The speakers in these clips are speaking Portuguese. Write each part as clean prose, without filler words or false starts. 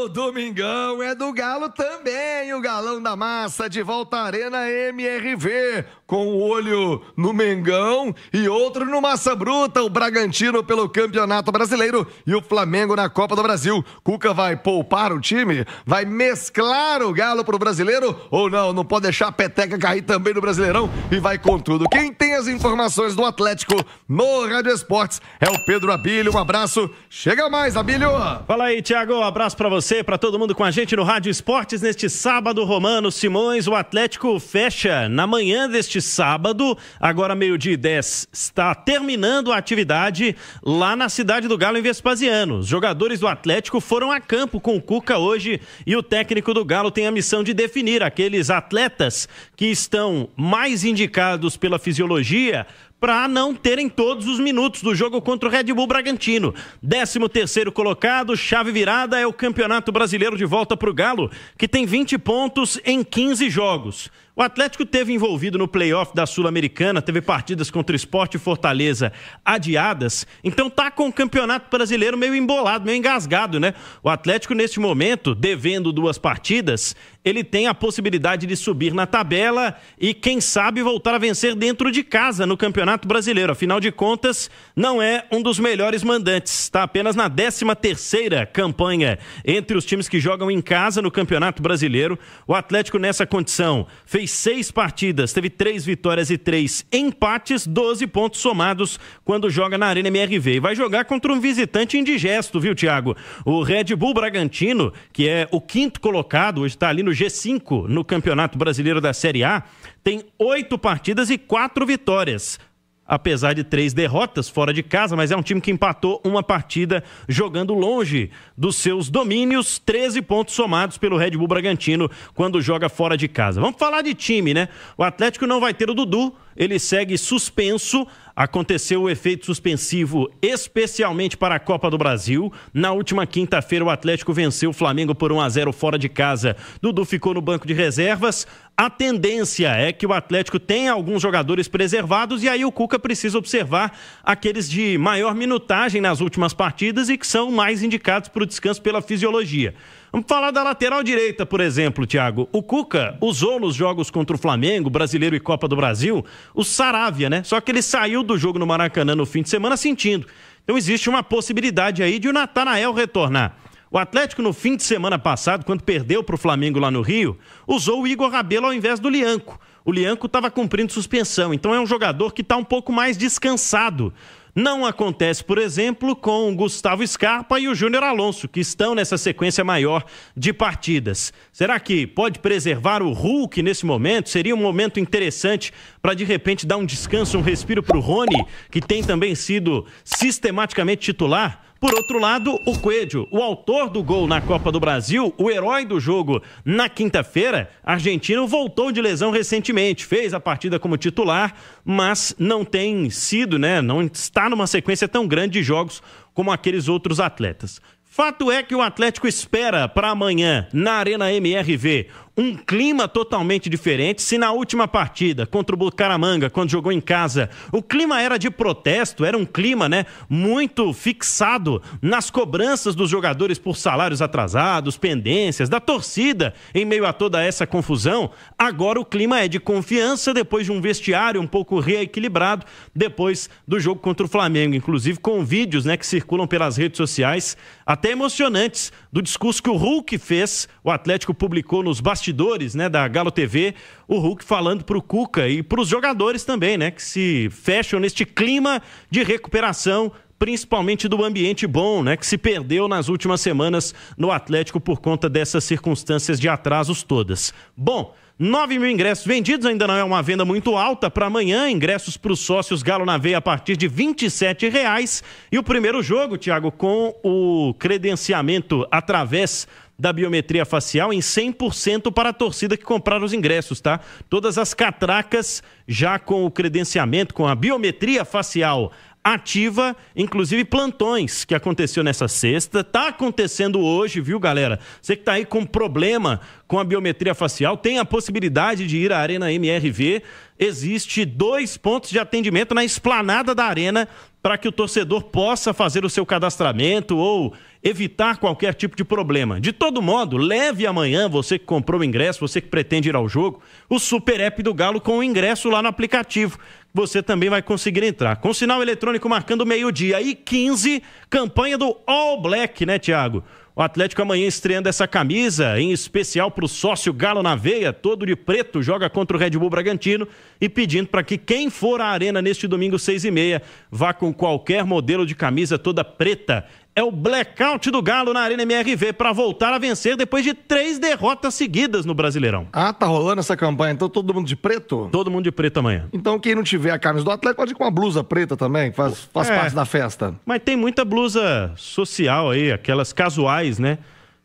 O Domingão é do Galo também, o Galão da Massa de volta à Arena MRV, com o olho no Mengão e outro no Massa Bruta, o Bragantino pelo Campeonato Brasileiro e o Flamengo na Copa do Brasil. Cuca vai poupar o time? Vai mesclar o Galo pro Brasileiro? Ou não, não pode deixar a peteca cair também no Brasileirão e vai com tudo. Quem tem as informações do Atlético no Rádio Esportes é o Pedro Abílio. Um abraço, chega mais, Abílio! Fala aí, Thiago, um abraço pra você, pra todo mundo com a gente no Rádio Esportes neste sábado. Romano Simões, o Atlético fecha na manhã deste sábado, agora 12h10, está terminando a atividade lá na cidade do Galo, em Vespasiano. Os jogadores do Atlético foram a campo com o Cuca hoje e o técnico do Galo tem a missão de definir aqueles atletas que estão mais indicados pela fisiologia para não terem todos os minutos do jogo contra o Red Bull Bragantino. 13º colocado, chave virada, é o Campeonato Brasileiro de volta para o Galo, que tem 20 pontos em 15 jogos. O Atlético teve envolvido no playoff da Sul-Americana, teve partidas contra o Sport e Fortaleza adiadas, então tá com o Campeonato Brasileiro meio embolado, meio engasgado, né? O Atlético, neste momento, devendo 2 partidas, ele tem a possibilidade de subir na tabela e, quem sabe, voltar a vencer dentro de casa no Campeonato Brasileiro. Afinal de contas, não é um dos melhores mandantes, está apenas na 13ª campanha entre os times que jogam em casa no Campeonato Brasileiro. O Atlético, nessa condição, fez 6 partidas, teve 3 vitórias e 3 empates, 12 pontos somados quando joga na Arena MRV. E vai jogar contra um visitante indigesto, viu, Thiago? O Red Bull Bragantino, que é o 5º colocado, hoje está ali no G5 no Campeonato Brasileiro da Série A, tem 8 partidas e 4 vitórias. Apesar de 3 derrotas fora de casa, mas é um time que empatou uma partida jogando longe dos seus domínios, 13 pontos somados pelo Red Bull Bragantino quando joga fora de casa. Vamos falar de time, né? O Atlético não vai ter o Dudu, ele segue suspenso. Aconteceu o efeito suspensivo especialmente para a Copa do Brasil. Na última quinta-feira o Atlético venceu o Flamengo por 1-0 fora de casa. Dudu ficou no banco de reservas. A tendência é que o Atlético tenha alguns jogadores preservados e aí o Cuca precisa observar aqueles de maior minutagem nas últimas partidas e que são mais indicados para o descanso pela fisiologia. Vamos falar da lateral direita, por exemplo, Thiago. O Cuca usou nos jogos contra o Flamengo, Brasileiro e Copa do Brasil, o Saravia, né? Só que ele saiu do jogo no Maracanã no fim de semana sentindo. Então existe uma possibilidade aí de o Natanael retornar. O Atlético, no fim de semana passado, quando perdeu para o Flamengo lá no Rio, usou o Igor Rabelo ao invés do Lianco. O Lianco estava cumprindo suspensão, então é um jogador que está um pouco mais descansado. Não acontece, por exemplo, com o Gustavo Scarpa e o Júnior Alonso, que estão nessa sequência maior de partidas. Será que pode preservar o Hulk nesse momento? Seria um momento interessante para, de repente, dar um descanso, um respiro para o Rony, que tem também sido sistematicamente titular? Por outro lado, o Coelho, o autor do gol na Copa do Brasil, o herói do jogo na quinta-feira, argentino, voltou de lesão recentemente, fez a partida como titular, mas não tem sido, né, não está numa sequência tão grande de jogos como aqueles outros atletas. Fato é que o Atlético espera para amanhã, na Arena MRV, um clima totalmente diferente. Se na última partida contra o Bucaramanga, quando jogou em casa, o clima era de protesto, era um clima, né, muito fixado nas cobranças dos jogadores por salários atrasados, pendências, da torcida em meio a toda essa confusão, agora o clima é de confiança depois de um vestiário um pouco reequilibrado depois do jogo contra o Flamengo, inclusive com vídeos, né, que circulam pelas redes sociais até emocionantes do discurso que o Hulk fez. O Atlético publicou nos bastidores, né, da Galo TV, o Hulk falando pro Cuca e pros jogadores também, né, que se fecham neste clima de recuperação, principalmente do ambiente bom, né, que se perdeu nas últimas semanas no Atlético por conta dessas circunstâncias de atrasos todas. Bom, 9 mil ingressos vendidos, ainda não é uma venda muito alta para amanhã. Ingressos para os sócios Galo na Veia a partir de R$ 27,00. E o primeiro jogo, Thiago, com o credenciamento através da biometria facial em 100% para a torcida que comprar os ingressos, tá? Todas as catracas já com o credenciamento, com a biometria facial ativa, inclusive plantões que aconteceu nessa sexta, tá acontecendo hoje, viu, galera? Você que tá aí com problema com a biometria facial, tem a possibilidade de ir à Arena MRV. Existe 2 pontos de atendimento na esplanada da Arena para que o torcedor possa fazer o seu cadastramento ou evitar qualquer tipo de problema. De todo modo, leve amanhã, você que comprou o ingresso, você que pretende ir ao jogo, o Super App do Galo com o ingresso lá no aplicativo. Você também vai conseguir entrar. Com sinal eletrônico marcando 12h15, campanha do All Black, né, Thiago? O Atlético amanhã estreando essa camisa, em especial para o sócio Galo na veia, todo de preto, joga contra o Red Bull Bragantino e pedindo para que quem for à arena neste domingo 6h30 vá com qualquer modelo de camisa toda preta. É o blackout do Galo na Arena MRV para voltar a vencer depois de 3 derrotas seguidas no Brasileirão. Ah, tá rolando essa campanha, então todo mundo de preto? Todo mundo de preto amanhã. Então quem não tiver a camisa do Atlético pode ir com uma blusa preta também, faz parte da festa. Mas tem muita blusa social aí, aquelas casuais, né?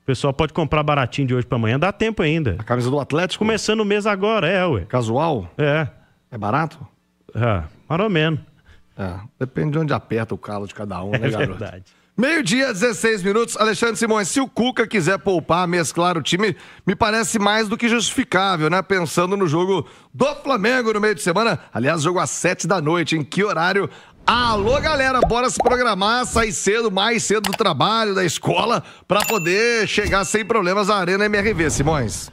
O pessoal pode comprar baratinho de hoje para amanhã, dá tempo ainda. A camisa do Atlético? Começando o mês agora, ué. Casual? É. É barato? Mais ou menos. Depende de onde aperta o calo de cada um, né, garoto? É verdade. 12h16, Alexandre Simões, se o Cuca quiser poupar, mesclar o time, me parece mais do que justificável, né? Pensando no jogo do Flamengo no meio de semana, aliás, jogo às 7h, em que horário? Alô, galera, bora se programar, sair cedo, mais cedo do trabalho, da escola, pra poder chegar sem problemas à Arena MRV, Simões.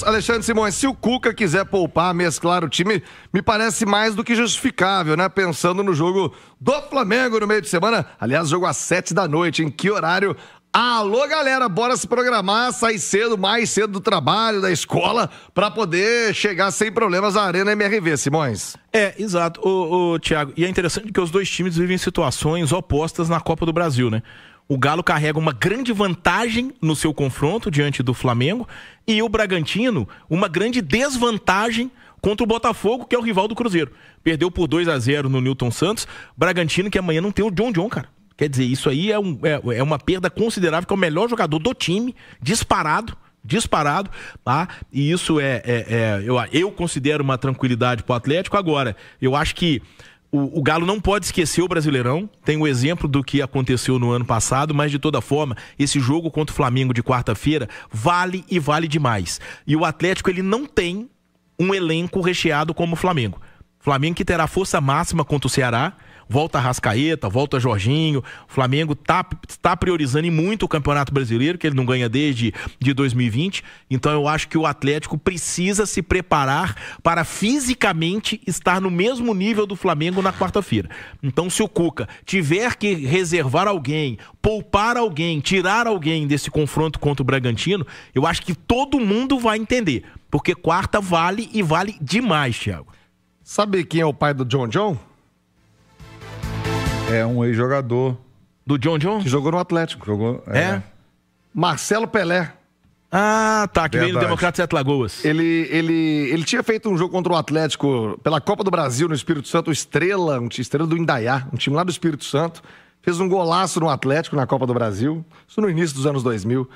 Alexandre Simões, se o Cuca quiser poupar, mesclar o time, me parece mais do que justificável, né? Pensando no jogo do Flamengo no meio de semana, aliás, jogo às 7h, em que horário? Alô, galera, bora se programar, sair cedo, mais cedo do trabalho, da escola, pra poder chegar sem problemas à Arena MRV, Simões. Exato, Thiago, e é interessante que os dois times vivem situações opostas na Copa do Brasil, né? O Galo carrega uma grande vantagem no seu confronto diante do Flamengo e o Bragantino uma grande desvantagem contra o Botafogo, que é o rival do Cruzeiro. Perdeu por 2-0 no Newton Santos. Bragantino que amanhã não tem o John, cara. Quer dizer, isso aí é uma perda considerável, que é o melhor jogador do time, disparado, tá? E isso eu considero uma tranquilidade pro Atlético. Agora, eu acho que o Galo não pode esquecer o Brasileirão, tem o exemplo do que aconteceu no ano passado, mas de toda forma, esse jogo contra o Flamengo de quarta-feira vale e vale demais. E o Atlético, ele não tem um elenco recheado como o Flamengo. Flamengo que terá força máxima contra o Ceará, volta Arrascaeta, volta Jorginho. O Flamengo tá priorizando muito o Campeonato Brasileiro, que ele não ganha desde 2020. Então eu acho que o Atlético precisa se preparar para fisicamente estar no mesmo nível do Flamengo na quarta-feira. Então se o Cuca tiver que reservar alguém, poupar alguém, tirar alguém desse confronto contra o Bragantino, eu acho que todo mundo vai entender. Porque quarta vale e vale demais, Thiago. Sabe quem é o pai do John? É um ex-jogador. Do John? Que jogou no Atlético. Marcelo Pelé. Ah, tá, que veio no Democrata de Sete Lagoas. Ele tinha feito um jogo contra o Atlético pela Copa do Brasil no Espírito Santo, Estrela do Indaiá, um time lá do Espírito Santo. Fez um golaço no Atlético na Copa do Brasil, isso no início dos anos 2000.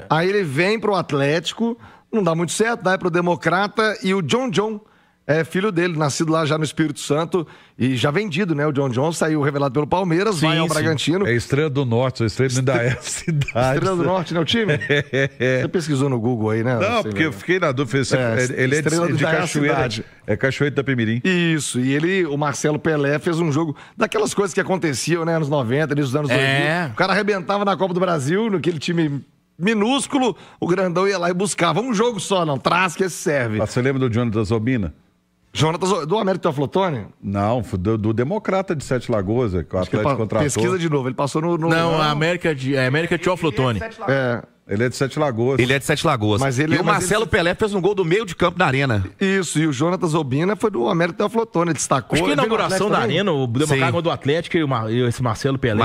Aí ele vem pro Atlético, não dá muito certo, dá pro Democrata, e o John é filho dele, nascido lá já no Espírito Santo e já vendido, né? O John saiu revelado pelo Palmeiras, vai ao Bragantino. É Estrela do Norte, a Estrela ainda é a cidade. Estrela do Norte, né? O time? Você pesquisou no Google aí, né? Não, porque eu fiquei na dúvida. Ele é de Cachoeira. É Cachoeira da Itapemirim. Isso, e o Marcelo Pelé fez um jogo daquelas coisas que aconteciam, né? Anos 90, anos 2000. O cara arrebentava na Copa do Brasil, naquele time minúsculo, o grandão ia lá e buscava um jogo só, não, traz que esse serve. Você lembra do Jonathan Zobina? Do Américo Teoflotone? Não, do Democrata de Sete Lagoas, que o Atlético contratou. Pesquisa de novo, ele passou no... Não, a América Teoflotone. Ele é de Sete Lagoas. Ele é de Sete Lagoas. E o Marcelo Pelé fez um gol do meio de campo na Arena. Isso, e o Jonathan Zobina foi do Américo Teoflotone, destacou. Acho que a inauguração da Arena, o Democrata do Atlético e esse Marcelo Pelé.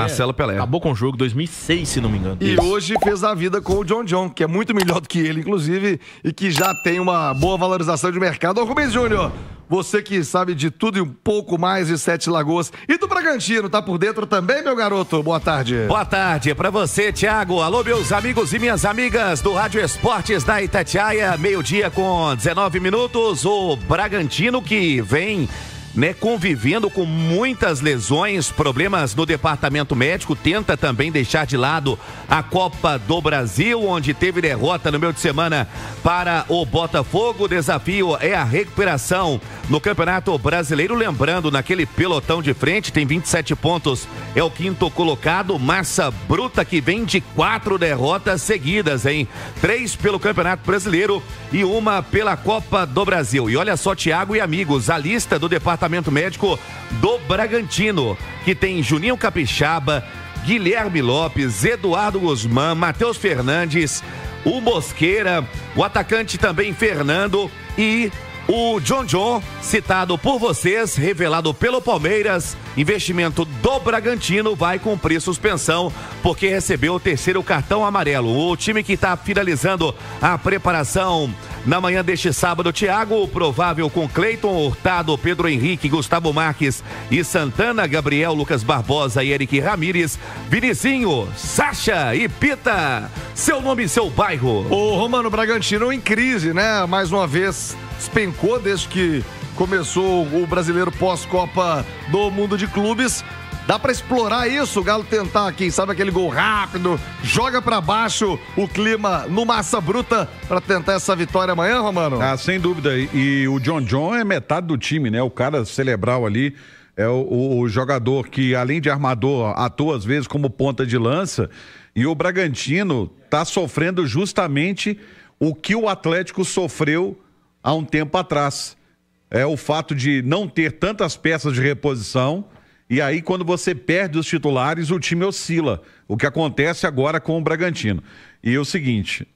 Acabou com o jogo 2006, se não me engano. E hoje fez a vida com o John, que é muito melhor do que ele, inclusive, e que já tem uma boa valorização de mercado. Ô, Rubens Júnior, você que sabe de tudo e um pouco mais de Sete Lagoas e do Bragantino, tá por dentro também, meu garoto? Boa tarde. Boa tarde pra você, Thiago. Alô, meus amigos e minhas amigas do Rádio Esportes da Itatiaia, 12h com 19 minutos. O Bragantino que vem né, convivendo com muitas lesões, problemas no departamento médico, tenta também deixar de lado a Copa do Brasil, onde teve derrota no meio de semana para o Botafogo. O desafio é a recuperação no Campeonato Brasileiro, lembrando, naquele pelotão de frente, tem 27 pontos, é o 5º colocado, Massa Bruta, que vem de 4 derrotas seguidas, hein? 3 pelo Campeonato Brasileiro e 1 pela Copa do Brasil. E olha só, Thiago e amigos, a lista do departamento médico do Bragantino, que tem Juninho Capixaba, Guilherme Lopes, Eduardo Guzmán, Matheus Fernandes, o Mosqueira, o atacante também Fernando e o John, citado por vocês, revelado pelo Palmeiras. Investimento do Bragantino, vai cumprir suspensão porque recebeu o 3º cartão amarelo. O time que está finalizando a preparação na manhã deste sábado, Thiago, provável com Cleiton, Hurtado, Pedro Henrique, Gustavo Marques e Santana, Gabriel, Lucas Barbosa e Eric Ramírez, Vinicinho, Sacha e Pita. Seu nome e seu bairro. O Romano, Bragantino em crise, né? Mais uma vez despencou desde que começou o brasileiro pós-Copa do Mundo de Clubes. Dá pra explorar isso, o Galo tentar, quem sabe, aquele gol rápido, joga pra baixo o clima no Massa Bruta pra tentar essa vitória amanhã, Romano? Ah, sem dúvida. E o John é metade do time, né? O cara cerebral ali é o jogador que, além de armador, atua às vezes como ponta de lança. E o Bragantino tá sofrendo justamente o que o Atlético sofreu há um tempo atrás. É o fato de não ter tantas peças de reposição, e aí quando você perde os titulares, o time oscila. O que acontece agora com o Bragantino. E o seguinte,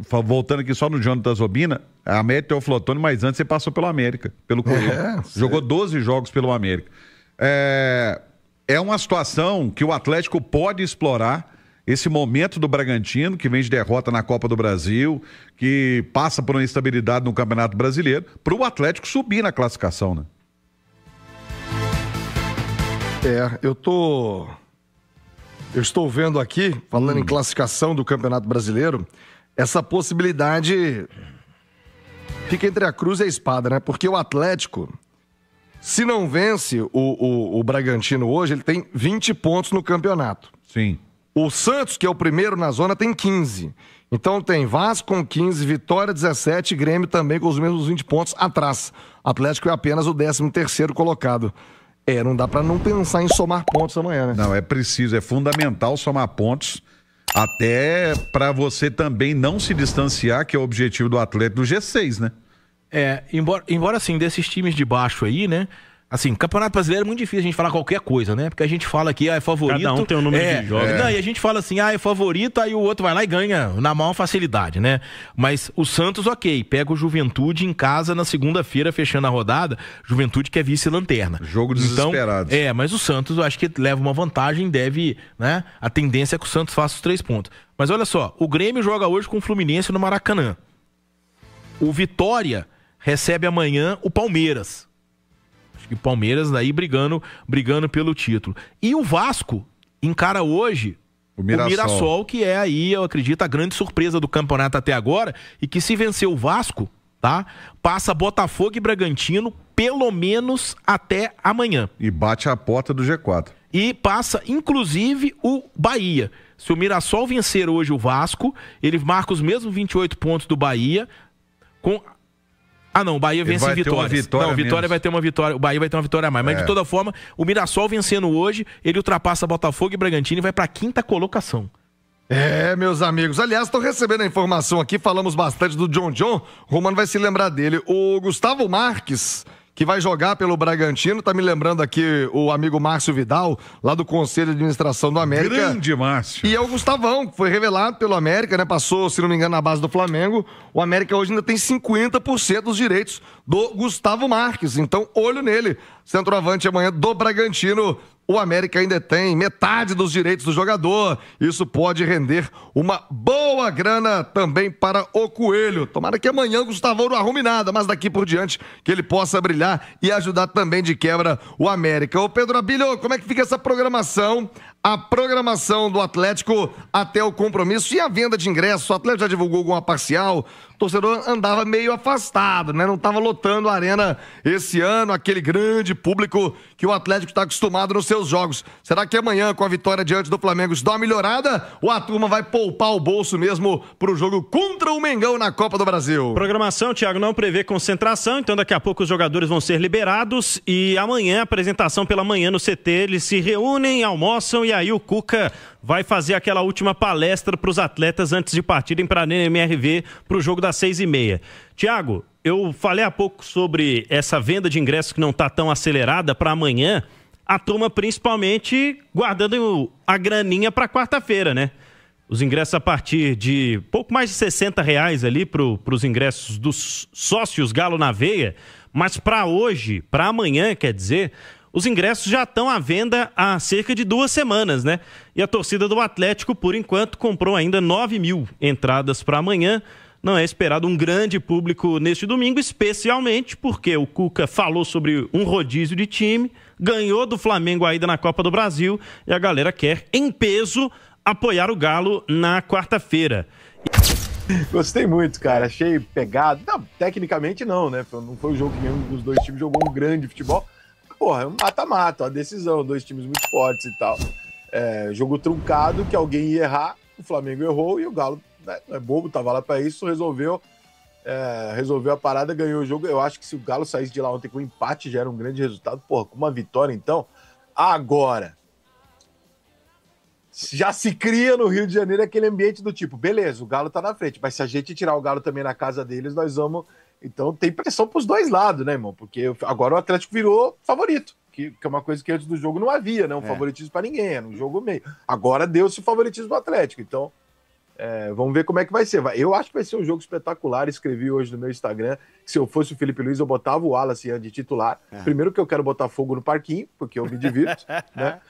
voltando aqui só no Jonathan Zobina, a América é o Flotone, mas antes você passou pelo América, pelo Corinthians. Jogou 12 jogos pelo América. É uma situação que o Atlético pode explorar, esse momento do Bragantino, que vem de derrota na Copa do Brasil, que passa por uma instabilidade no Campeonato Brasileiro, para o Atlético subir na classificação, né? Eu estou vendo aqui, falando em classificação do Campeonato Brasileiro, essa possibilidade fica entre a cruz e a espada, né? Porque o Atlético, se não vence o Bragantino hoje, ele tem 20 pontos no campeonato. Sim. O Santos, que é o primeiro na zona, tem 15. Então tem Vasco com 15, Vitória 17, Grêmio também com os mesmos 20 pontos atrás. Atlético é apenas o 13º colocado. Não dá pra não pensar em somar pontos amanhã, né? Não, é preciso, é fundamental somar pontos, até pra você também não se distanciar, que é o objetivo do Atlético, do G6, né? Embora assim, desses times de baixo aí, né? Assim, Campeonato Brasileiro é muito difícil a gente falar qualquer coisa, né? Porque a gente fala que é favorito. Cada um tem um número de jogos. Não, e a gente fala assim, é favorito, aí o outro vai lá e ganha na maior facilidade, né? Mas o Santos, ok, pega o Juventude em casa na segunda-feira, fechando a rodada. Juventude que é vice-lanterna. Jogo desesperado. Então, mas o Santos, eu acho que leva uma vantagem, deve, né? A tendência é que o Santos faça os 3 pontos. Mas olha só, o Grêmio joga hoje com o Fluminense no Maracanã. O Vitória recebe amanhã o Palmeiras. E o Palmeiras daí brigando pelo título. E o Vasco encara hoje o Mirassol, que é aí, eu acredito, a grande surpresa do campeonato até agora, e que se vencer o Vasco, tá? Passa Botafogo e Bragantino pelo menos até amanhã. E bate a porta do G4. E passa, inclusive, o Bahia. Se o Mirassol vencer hoje o Vasco, ele marca os mesmos 28 pontos do Bahia com... não, o Bahia vence em Vitória. Não, o Vitória vai ter uma vitória, o Bahia vai ter uma vitória a mais. Mas de toda forma, o Mirassol vencendo hoje, ele ultrapassa Botafogo e Bragantino e vai para a 5ª colocação. Meus amigos. Aliás, estou recebendo a informação aqui, falamos bastante do John. O Romano vai se lembrar dele. O Gustavo Marques, que vai jogar pelo Bragantino, tá me lembrando aqui o amigo Márcio Vidal, lá do Conselho de Administração do América. Grande Márcio. E é o Gustavão, que foi revelado pelo América, né? Passou, se não me engano, na base do Flamengo. O América hoje ainda tem 50% dos direitos do Gustavo Marques. Então, olho nele. Centroavante amanhã do Bragantino. O América ainda tem metade dos direitos do jogador. Isso pode render uma boa grana também para o Coelho. Tomara que amanhã o Gustavão não arrume nada, mas daqui por diante que ele possa brilhar e ajudar também de quebra o América. Ô Pedro Abílio, como é que fica essa programação a programação do Atlético até o compromisso e a venda de ingressos. O Atlético já divulgou alguma parcial, o torcedor andava meio afastado, né? Não estava lotando a arena esse ano, aquele grande público que o Atlético está acostumado nos seus jogos. Será que amanhã, com a vitória diante do Flamengo, isso dá uma melhorada? Ou a turma vai poupar o bolso mesmo para o jogo contra o Mengão na Copa do Brasil? Programação, Thiago, não prevê concentração, então daqui a pouco os jogadores vão ser liberados e amanhã, apresentação pela manhã no CT, eles se reúnem, almoçam e aí o Cuca vai fazer aquela última palestra para os atletas antes de partirem para a MRV para o jogo das 6h30. Thiago, eu falei há pouco sobre essa venda de ingressos que não está tão acelerada para amanhã, a turma principalmente guardando a graninha para quarta-feira, né? Os ingressos a partir de pouco mais de R$60 ali para os ingressos dos sócios Galo na Veia, mas para hoje, para amanhã, quer dizer, os ingressos já estão à venda há cerca de 2 semanas, né? E a torcida do Atlético, por enquanto, comprou ainda 9.000 entradas para amanhã. Não é esperado um grande público neste domingo, especialmente porque o Cuca falou sobre um rodízio de time, ganhou do Flamengo a ida na Copa do Brasil e a galera quer, em peso, apoiar o Galo na quarta-feira. Gostei muito, cara. Achei pegado. Não, tecnicamente não, né? Não foi o jogo que nenhum dos dois times jogou um grande futebol. Porra, é um mata-mata, uma decisão, 2 times muito fortes e tal. Jogo truncado, que alguém ia errar, o Flamengo errou e o Galo, né, não é bobo, tava lá pra isso, resolveu a parada, ganhou o jogo. Eu acho que se o Galo saísse de lá ontem com um empate já era um grande resultado. Porra, com uma vitória então, agora já se cria no Rio de Janeiro aquele ambiente do tipo, beleza, o Galo tá na frente, mas se a gente tirar o Galo também na casa deles, nós vamos... Então tem pressão pros 2 lados, né, irmão? Porque agora o Atlético virou favorito, que é uma coisa que antes do jogo não havia, né? Um favoritismo para ninguém, era um jogo meio. Agora deu-se o favoritismo do Atlético, então vamos ver como é que vai ser. Eu acho que vai ser um jogo espetacular, escrevi hoje no meu Instagram, que se eu fosse o Felipe Luiz eu botava o Wallace de titular. Primeiro que eu quero botar fogo no parquinho, porque eu me divirto, né?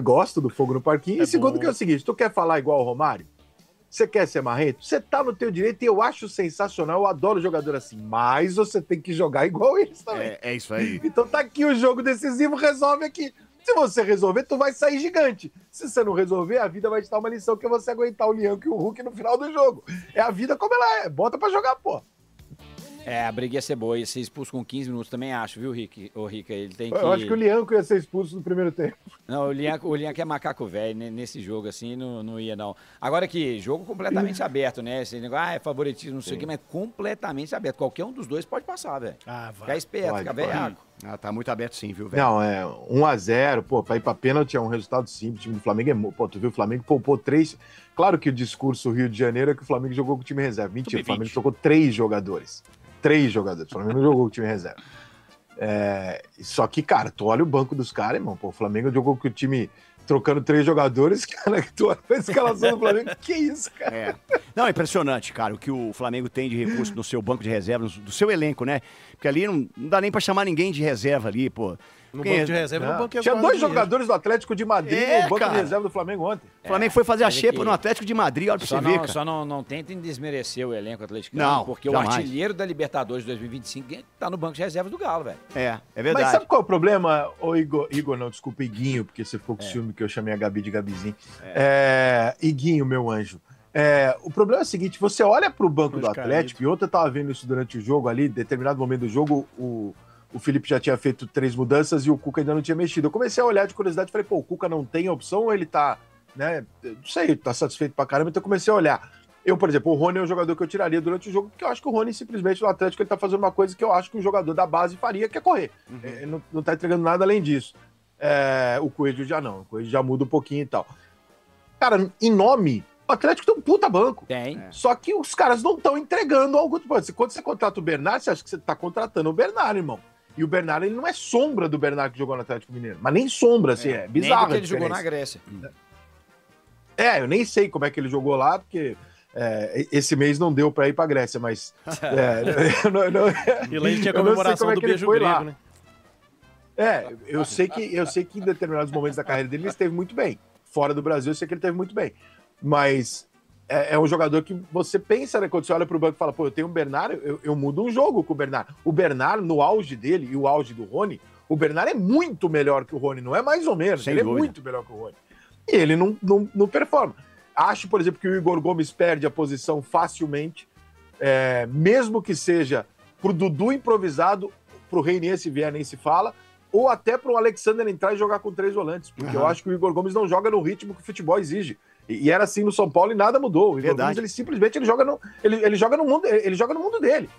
Gosto do fogo no parquinho. E segundo que é o seguinte, tu quer falar igual o Romário? Você quer ser marrento? Você tá no teu direito e eu acho sensacional, eu adoro jogador assim, mas você tem que jogar igual eles também. É isso aí. Então tá aqui o jogo decisivo, resolve aqui. Se você resolver, tu vai sair gigante. Se você não resolver, a vida vai te dar uma lição que é você aguentar o Leão e o Hulk no final do jogo. É a vida como ela é, bota pra jogar, pô. A briga ia ser boa, ia ser expulso com 15 minutos também, acho, viu, Rick? O Rick, ele tem que... Eu acho que o Lianco ia ser expulso no primeiro tempo. Não, o Lianco é macaco velho, nesse jogo assim, não ia não. Agora que jogo completamente aberto, né? Esse negócio, é favoritismo, não sei o quê, mas completamente aberto. Qualquer um dos dois pode passar, velho. Vai. Fica esperto, fica velhaco. Tá muito aberto sim, viu, velho? Não, 1-0, pô, pra ir pra pênalti é um resultado simples. O time do Flamengo pô, tu viu, o Flamengo poupou 3. Claro que o discurso Rio de Janeiro é que o Flamengo jogou com o time reserva. Mentira, o Flamengo jogou 3 jogadores. 3 jogadores. O Flamengo não jogou com o time reserva. Só que, cara, tu olha o banco dos caras, irmão. Pô, o Flamengo jogou com o time trocando 3 jogadores, cara, tu olha a escalação do Flamengo. Que isso, cara? Não, é impressionante, cara, o que o Flamengo tem de recurso no seu banco de reserva, do seu elenco, né? Porque ali não dá nem pra chamar ninguém de reserva ali, pô. No banco de reserva, no banco tinha 2 jogadores do Atlético de Madrid no banco de reserva do Flamengo ontem. O Flamengo foi fazer a xepa no Atlético de Madrid, olha pra você ver, cara. Só não tentem desmerecer o elenco atleticano, não, porque jamais. O artilheiro da Libertadores de 2025 tá no banco de reserva do Galo, velho. É verdade. Mas sabe qual é o problema? Ô, Igor, não, desculpa, Iguinho, porque você ficou com ciúme que eu chamei a Gabi de Gabizinho. Iguinho, meu anjo. O problema é o seguinte, você olha pro banco do Atlético, e ontem eu tava vendo isso durante o jogo ali, em determinado momento do jogo, o Felipe já tinha feito 3 mudanças e o Cuca ainda não tinha mexido. Eu comecei a olhar de curiosidade e falei, pô, o Cuca não tem opção ou ele tá, né, não sei, tá satisfeito pra caramba, então eu comecei a olhar. Eu, por exemplo, o Rony é um jogador que eu tiraria durante o jogo, porque eu acho que o Rony, simplesmente, no Atlético, ele tá fazendo uma coisa que eu acho que um jogador da base faria, que é correr. Ele não tá entregando nada além disso. O Coelho já não, o Coelho já muda um pouquinho e tal. Cara, em nome... O Atlético tem um puta banco. Tem. Só que os caras não estão entregando algo. Quando você contrata o Bernard, você acha que você tá contratando o Bernard, irmão. E o Bernard, ele não é sombra do Bernard que jogou no Atlético Mineiro. Mas nem sombra, assim, é bizarro. Nem do que ele jogou na Grécia. Eu nem sei como é que ele jogou lá, porque esse mês não deu pra ir pra Grécia, mas... E lá ele tinha comemoração do beijo grego, lá, né? Eu sei que em determinados momentos da carreira dele ele esteve muito bem. Fora do Brasil, eu sei que ele esteve muito bem. Mas é um jogador que você pensa, né? Quando você olha pro banco e fala, pô, eu tenho o Bernard, eu mudo um jogo com o Bernard. O Bernard, no auge dele e o auge do Rony, O Bernard é muito melhor que o Rony, não é mais ou menos. Sem ele dúvida. é muito melhor que o Rony. E ele não performa. Acho, por exemplo, que o Igor Gomes perde a posição facilmente, mesmo que seja pro Dudu improvisado, pro Reinier se vier nem se fala, ou até pro Alexander entrar e jogar com 3 volantes, porque eu acho que o Igor Gomes não joga no ritmo que o futebol exige. E era assim no São Paulo e nada mudou. O Igor Gomes, ele simplesmente joga no mundo dele.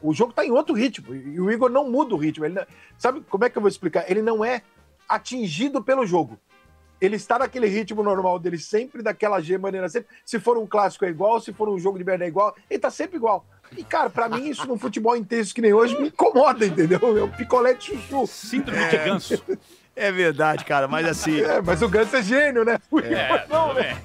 O jogo tá em outro ritmo, e o Igor não muda o ritmo. Sabe como é que eu vou explicar? Ele não é atingido pelo jogo. Ele está naquele ritmo normal dele sempre, daquela maneira sempre. Se for um clássico é igual, se for um jogo de merda é igual, ele tá sempre igual. E, cara, pra mim, isso num futebol intenso que nem hoje me incomoda, entendeu? É um picolé de chuchu. Síndrome de ganso. É verdade, cara, mas assim... Mas o Ganso é gênio, né? Não, né?